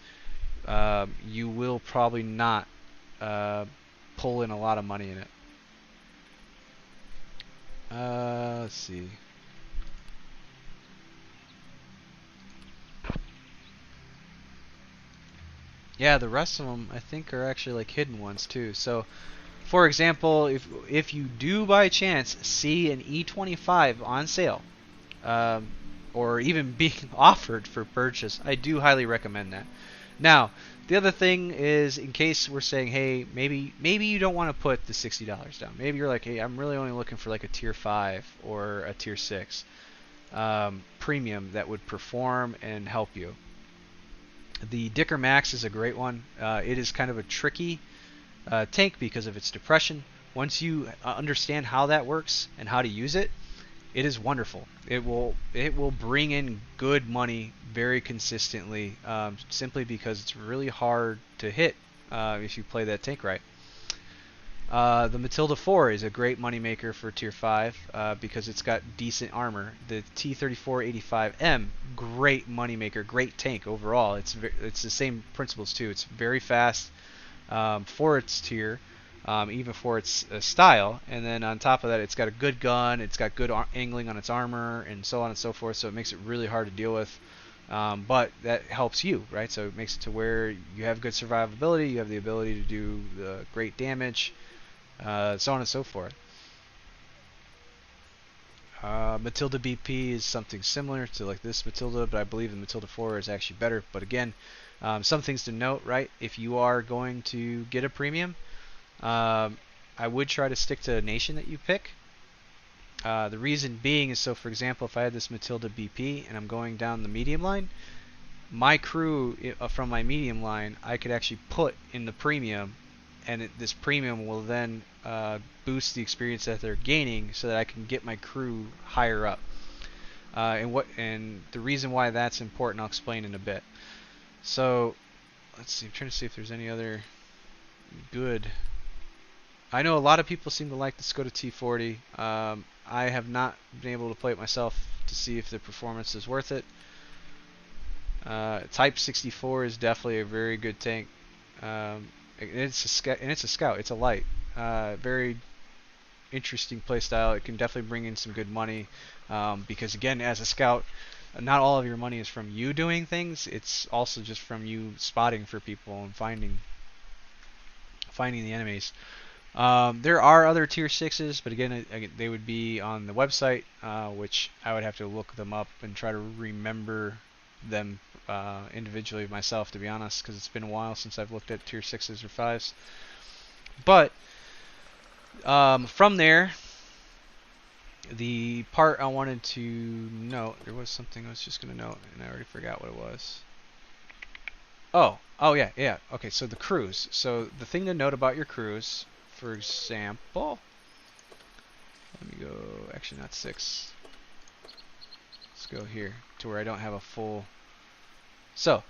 you will probably not pull in a lot of money in it. Let's see. Yeah, the rest of them I think are actually like hidden ones too. So, for example, if you do by chance see an E25 on sale, or even being offered for purchase, I do highly recommend that. Now, the other thing is, in case we're saying, hey, maybe you don't want to put the $60 down. Maybe you're like, hey, I'm really only looking for like a tier 5 or a tier 6 premium that would perform and help you. The Dicker Max is a great one. It is kind of a tricky tank because of its depression. Once you understand how that works and how to use it, it is wonderful. It will bring in good money very consistently, simply because it's really hard to hit if you play that tank right. The Matilda 4 is a great moneymaker for Tier 5 because it's got decent armor. The T-3485M, great moneymaker, great tank overall. It's the same principles too. It's very fast for its tier, even for its style. And then on top of that, it's got a good gun, it's got good angling on its armor, and so on and so forth. So it makes it really hard to deal with. But that helps you, right? So it makes it to where you have good survivability, you have the ability to do the great damage, so on and so forth. Matilda BP is something similar to like this Matilda, but I believe the Matilda 4 is actually better. But again, some things to note, right? If you are going to get a premium, I would try to stick to a nation that you pick. The reason being is, so for example, if I had this Matilda BP and I'm going down the medium line, my crew from my medium line I could actually put in the premium, and this premium will then boost the experience that they're gaining so that I can get my crew higher up. And the reason why that's important I'll explain in a bit. So let's see, I'm trying to see if there's any other good. I know a lot of people seem to like the Skoda T40. I have not been able to play it myself to see if the performance is worth it. Type 64 is definitely a very good tank. It's a scout. It's a light. Very interesting playstyle. It can definitely bring in some good money because again, as a scout, not all of your money is from you doing things. It's also just from you spotting for people and finding the enemies. There are other tier 6s, but again, they would be on the website, which I would have to look them up and try to remember them individually myself, to be honest, because it's been a while since I've looked at tier 6s or 5s. But from there, the part I wanted to note, there was something I was just going to note, and I already forgot what it was. Oh yeah. Okay, so the crews. So the thing to note about your crews, for example, let me go, actually not 6. Let's go here to where I don't have a full. So,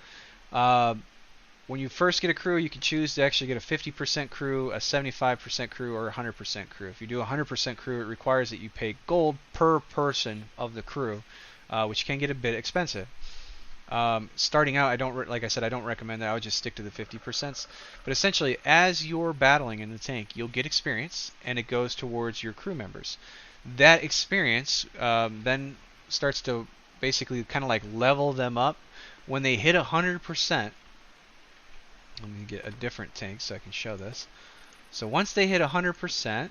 when you first get a crew, you can choose to actually get a 50% crew, a 75% crew, or a 100% crew. If you do a 100% crew, it requires that you pay gold per person of the crew, which can get a bit expensive. Starting out, like I said, I don't recommend that. I would just stick to the 50%. But essentially, as you're battling in the tank, you'll get experience, and it goes towards your crew members. That experience then starts to basically kind of like level them up. When they hit 100%, let me get a different tank so I can show this. So once they hit 100%,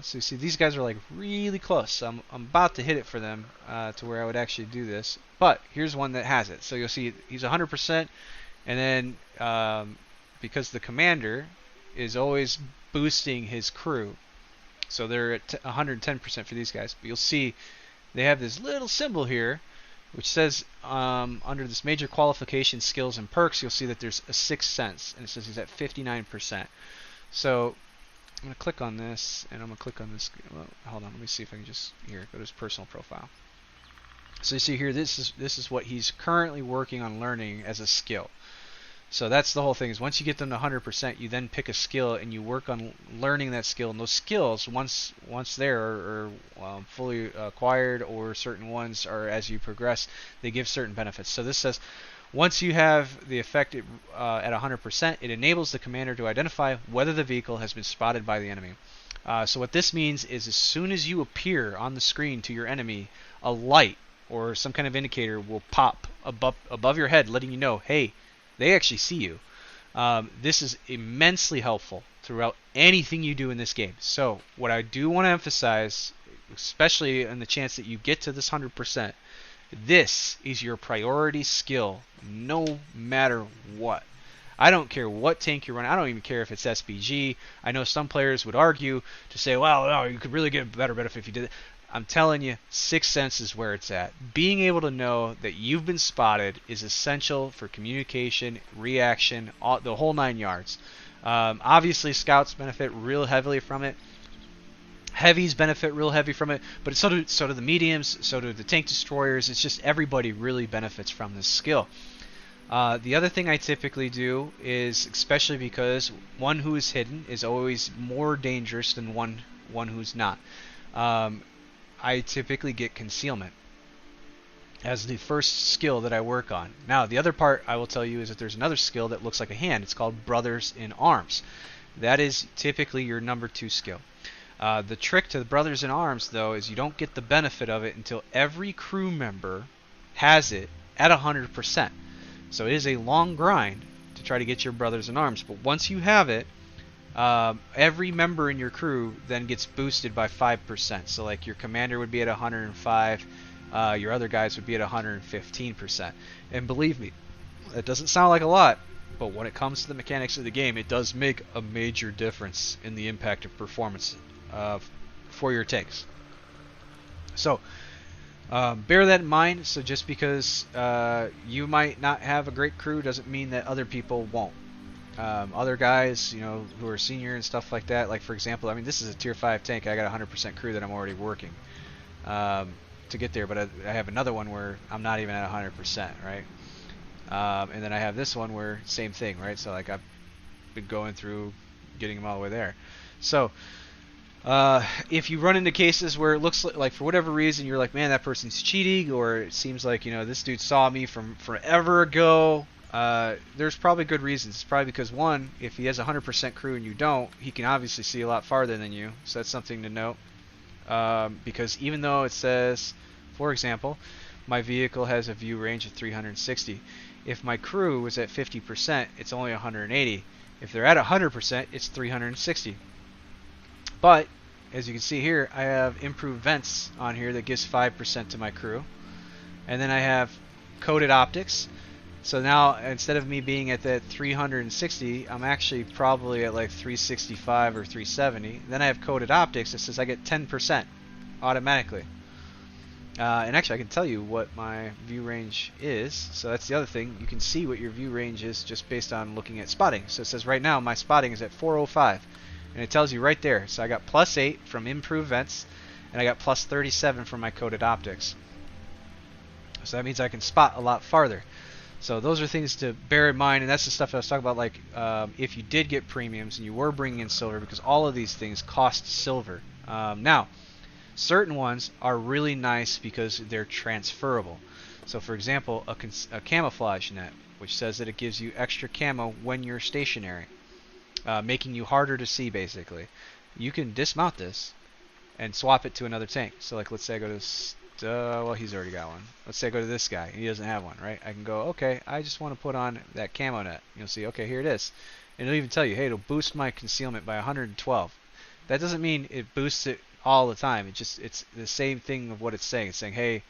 so you see these guys are like really close. I'm about to hit it for them to where I would actually do this. But here's one that has it. So you'll see he's 100%, and then because the commander is always boosting his crew, so they're at 110% for these guys. But you'll see they have this little symbol here, which says under this major qualification, skills, and perks, you'll see that there's a 6th sense, and it says he's at 59%. So I'm going to click on this, and I'm going to click on this. Well, hold on, let me see if I can just, here, go to his personal profile. So you see here, this is what he's currently working on learning as a skill. So that's the whole thing, is once you get them to 100%, you then pick a skill and you work on learning that skill. And those skills, once they're are fully acquired, or certain ones are as you progress, they give certain benefits. So this says, once you have the effect at 100%, it enables the commander to identify whether the vehicle has been spotted by the enemy. So what this means is, as soon as you appear on the screen to your enemy, a light or some kind of indicator will pop above your head, letting you know, hey, they actually see you. This is immensely helpful throughout anything you do in this game. So what I do want to emphasize, especially in the chance that you get to this 100%, this is your priority skill no matter what. I don't care what tank you're running. I don't even care if it's SPG. I know some players would argue to say, well, no, you could really get a better benefit if you did it. I'm telling you, 6th sense is where it's at. Being able to know that you've been spotted is essential for communication, reaction, the whole 9 yards. Obviously, scouts benefit real heavily from it. Heavies benefit real heavy from it, but so do the mediums, so do the tank destroyers. It's just everybody really benefits from this skill. The other thing I typically do is, especially because one who is hidden is always more dangerous than one who's not. I typically get concealment as the first skill that I work on. Now, the other part I will tell you is that there's another skill that looks like a hand. It's called Brothers in Arms. That is typically your number 2 skill. The trick to the Brothers in Arms, though, is you don't get the benefit of it until every crew member has it at 100%. So it is a long grind to try to get your Brothers in Arms. But once you have it, every member in your crew then gets boosted by 5%. So like your commander would be at 105, your other guys would be at 115%. And believe me, that doesn't sound like a lot, but when it comes to the mechanics of the game, it does make a major difference in the impact of performance for your tanks. So bear that in mind. So just because you might not have a great crew doesn't mean that other people won't. Other guys, you know, who are senior and stuff like that, like for example, I mean, this is a tier 5 tank. I got a 100% crew that I'm already working to get there, but I have another one where I'm not even at 100%, right? And then I have this one where same thing, right? So like I've been going through getting them all the way there. So if you run into cases where it looks like for whatever reason you're like, man, that person's cheating, or it seems like, you know, this dude saw me from forever ago, there's probably good reasons. It's probably because, one, if he has a 100% crew and you don't, he can obviously see a lot farther than you, so that's something to note. Because even though it says, for example, my vehicle has a view range of 360, if my crew is at 50%, it's only 180. If they're at 100%, it's 360. But as you can see here, I have improved vents on here that gives 5% to my crew. And then I have coded optics. So now instead of me being at that 360, I'm actually probably at like 365 or 370. Then I have coded optics that says I get 10% automatically. And actually I can tell you what my view range is. So that's the other thing. You can see what your view range is just based on looking at spotting. So it says right now my spotting is at 405. And it tells you right there. So I got +8 from improved vents, and I got +37 from my coded optics. So that means I can spot a lot farther. So those are things to bear in mind, and that's the stuff I was talking about, like if you did get premiums and you were bringing in silver, because all of these things cost silver. Now, certain ones are really nice because they're transferable. So for example, a camouflage net, which says that it gives you extra camo when you're stationary. Making you harder to see, basically. You can dismount this and swap it to another tank. So like let's say I go to well, he's already got one. Let's say I go to this guy, he doesn't have one, right? I can go, okay, I just want to put on that camo net. You'll see, okay, here it is. And it'll even tell you, hey, it'll boost my concealment by 112. That doesn't mean it boosts it all the time. It's the same thing of what it's saying. It's saying, hey,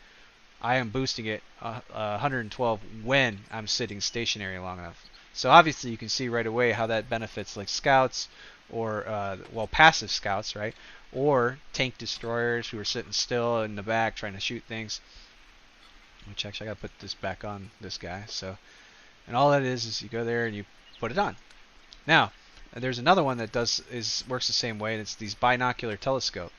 I am boosting it 112 when I'm sitting stationary long enough. So obviously you can see right away how that benefits like scouts or well, passive scouts, right? Or tank destroyers who are sitting still in the back trying to shoot things. Which actually I gotta put this back on this guy. So, and all that is you go there and you put it on. Now there's another one that works the same way, and it's these binocular telescope.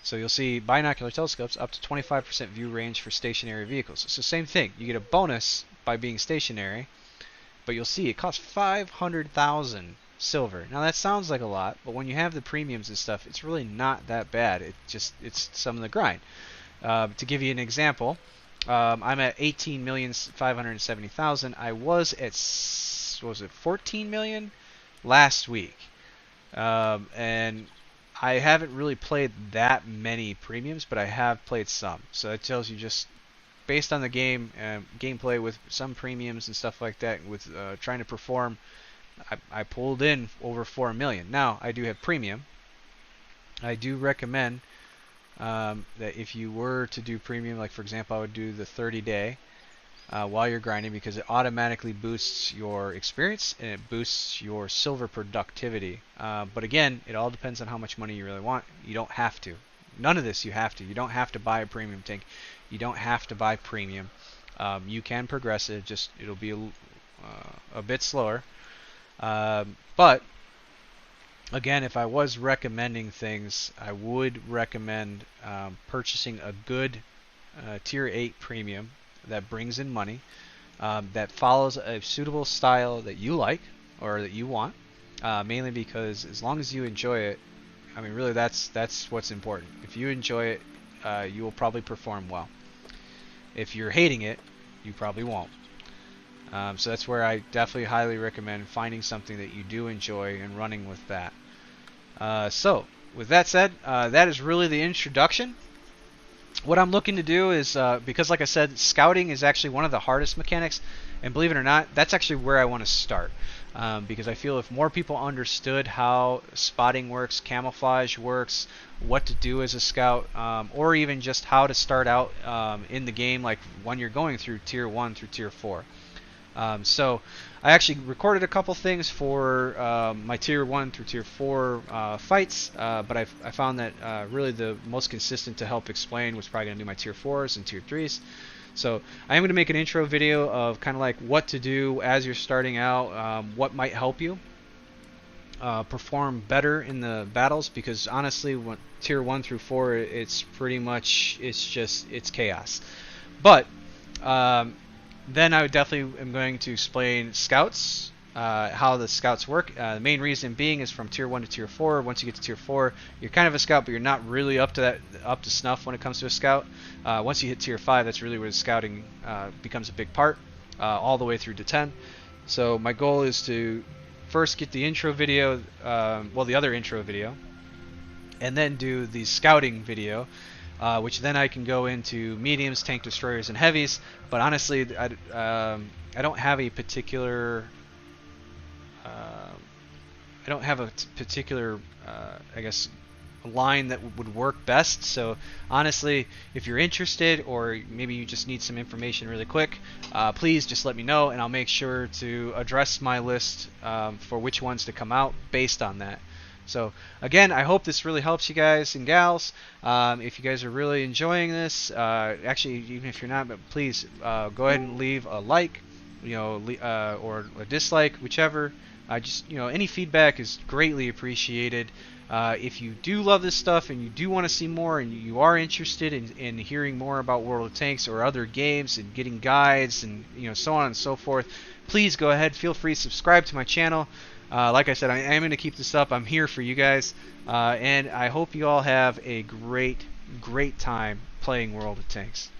So you'll see binocular telescopes up to 25% view range for stationary vehicles. So same thing, you get a bonus by being stationary. But you'll see it costs 500,000 silver. Now that sounds like a lot, but when you have the premiums and stuff, it's really not that bad. It's some of the grind. To give you an example, I'm at 18,570,000. I was at 14 million last week, and I haven't really played that many premiums, but I have played some. So that tells you just based on the gameplay with some premiums and stuff like that, with trying to perform, I pulled in over 4 million. Now I do have premium. I do recommend that if you were to do premium, like for example, I would do the 30-day while you're grinding, because it automatically boosts your experience and it boosts your silver productivity. But again, it all depends on how much money you really want. You don't have to. None of this you have to. You don't have to buy a premium tank. You don't have to buy premium. You can progress it. Just it'll be a bit slower. But Again, if I was recommending things, I would recommend purchasing a good Tier 8 premium that brings in money, that follows a suitable style that you like or that you want, mainly because as long as you enjoy it, I mean, really, that's what's important. If you enjoy it, you will probably perform well. If you're hating it, you probably won't. So that's where I definitely highly recommend finding something that you do enjoy and running with that. So, with that said, that is really the introduction. What I'm looking to do is, because like I said, scouting is actually one of the hardest mechanics, and believe it or not, that's actually where I want to start. Because I feel if more people understood how spotting works, camouflage works, what to do as a scout, or even just how to start out in the game, like when you're going through Tier 1 through Tier 4. So I actually recorded a couple things for my Tier 1 through Tier 4 fights, but I found that really the most consistent to help explain was probably going to do my Tier 4s and Tier 3s. So I am going to make an intro video of kind of like what to do as you're starting out, what might help you perform better in the battles, because honestly, when Tier 1 through 4, it's pretty much, it's chaos. But then I would definitely am going to explain scouts, how the scouts work. The main reason being is from Tier 1 to Tier 4. Once you get to Tier 4, you're kind of a scout, but you're not really up to snuff when it comes to a scout. Once you hit Tier 5, that's really where scouting becomes a big part, all the way through to 10. So my goal is to first get the intro video, well, the other intro video, and then do the scouting video, which then I can go into mediums, tank destroyers, and heavies. But honestly, I don't have a particular I guess, line that would work best. So honestly, if you're interested, or maybe you just need some information really quick, please just let me know, and I'll make sure to address my list for which ones to come out based on that. So again, I hope this really helps you guys and gals. If you guys are really enjoying this, actually, even if you're not, but please go ahead and leave a like, or a dislike, whichever. Any feedback is greatly appreciated. If you do love this stuff and you do want to see more, and you are interested in hearing more about World of Tanks or other games and getting guides and so on and so forth, please go ahead. Feel free to subscribe to my channel. Like I said, I am going to keep this up. I'm here for you guys, and I hope you all have a great time playing World of Tanks.